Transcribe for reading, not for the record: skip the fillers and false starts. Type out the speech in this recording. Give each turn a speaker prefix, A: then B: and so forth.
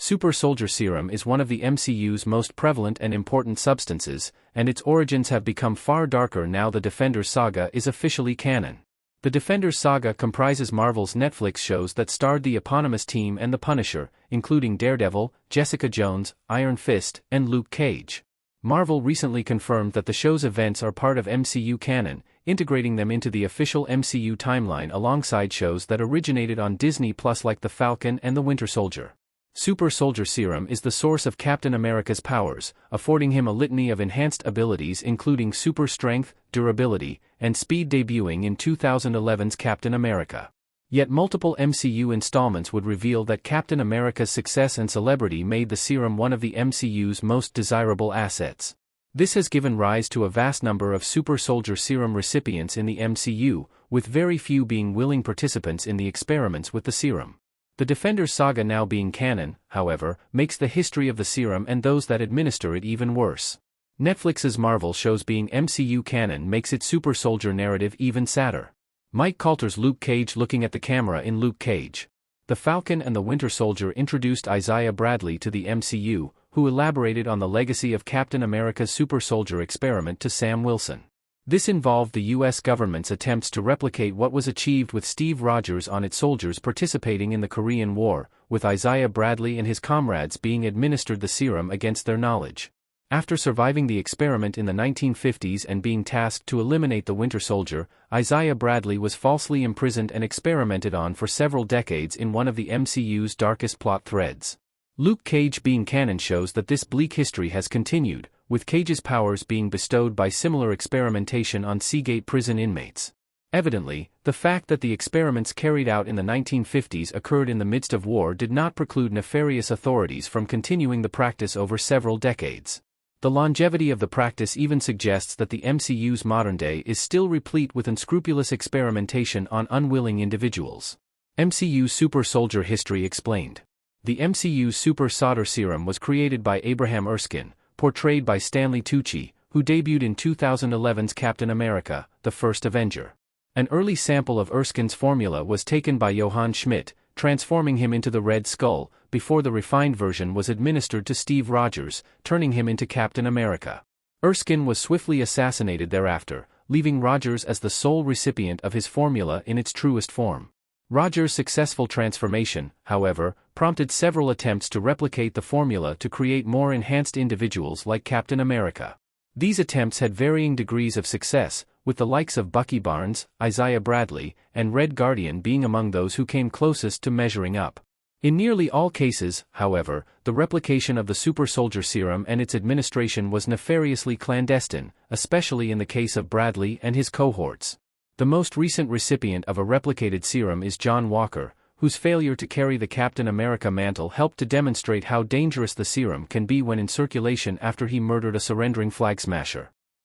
A: Super soldier serum is one of the MCU's most prevalent and important substances, and its origins have become far darker now the Defenders saga is officially canon. The Defenders saga comprises Marvel's Netflix shows that starred the eponymous team and the Punisher, including Daredevil, Jessica Jones, Iron Fist, and Luke Cage. Marvel recently confirmed that the show's events are part of MCU canon, integrating them into the official MCU timeline alongside shows that originated on Disney Plus like The Falcon and The Winter Soldier. Super Soldier Serum is the source of Captain America's powers, affording him a litany of enhanced abilities including super strength, durability, and speed, debuting in 2011's Captain America. Yet multiple MCU installments would reveal that Captain America's success and celebrity made the serum one of the MCU's most desirable assets. This has given rise to a vast number of Super Soldier Serum recipients in the MCU, with very few being willing participants in the experiments with the serum. The Defenders saga now being canon, however, makes the history of the serum and those that administer it even worse. Netflix's Marvel shows being MCU canon makes its super soldier narrative even sadder. Mike Colter's Luke Cage looking at the camera in Luke Cage. The Falcon and the Winter Soldier introduced Isaiah Bradley to the MCU, who elaborated on the legacy of Captain America's super soldier experiment to Sam Wilson. This involved the U.S. government's attempts to replicate what was achieved with Steve Rogers on its soldiers participating in the Korean War, with Isaiah Bradley and his comrades being administered the serum against their knowledge. After surviving the experiment in the 1950s and being tasked to eliminate the Winter Soldier, Isaiah Bradley was falsely imprisoned and experimented on for several decades in one of the MCU's darkest plot threads. Luke Cage being canon shows that this bleak history has continued, with Cage's powers being bestowed by similar experimentation on Seagate prison inmates. Evidently, the fact that the experiments carried out in the 1950s occurred in the midst of war did not preclude nefarious authorities from continuing the practice over several decades. The longevity of the practice even suggests that the MCU's modern day is still replete with unscrupulous experimentation on unwilling individuals. MCU Super Soldier History Explained. The MCU Super Soldier Serum was created by Abraham Erskine, portrayed by Stanley Tucci, who debuted in 2011's Captain America, The First Avenger. An early sample of Erskine's formula was taken by Johann Schmidt, transforming him into the Red Skull, before the refined version was administered to Steve Rogers, turning him into Captain America. Erskine was swiftly assassinated thereafter, leaving Rogers as the sole recipient of his formula in its truest form. Rogers' successful transformation, however, prompted several attempts to replicate the formula to create more enhanced individuals like Captain America. These attempts had varying degrees of success, with the likes of Bucky Barnes, Isaiah Bradley, and Red Guardian being among those who came closest to measuring up. In nearly all cases, however, the replication of the Super Soldier Serum and its administration was nefariously clandestine, especially in the case of Bradley and his cohorts. The most recent recipient of a replicated serum is John Walker, whose failure to carry the Captain America mantle helped to demonstrate how dangerous the serum can be when in circulation after he murdered a surrendering flag smasher.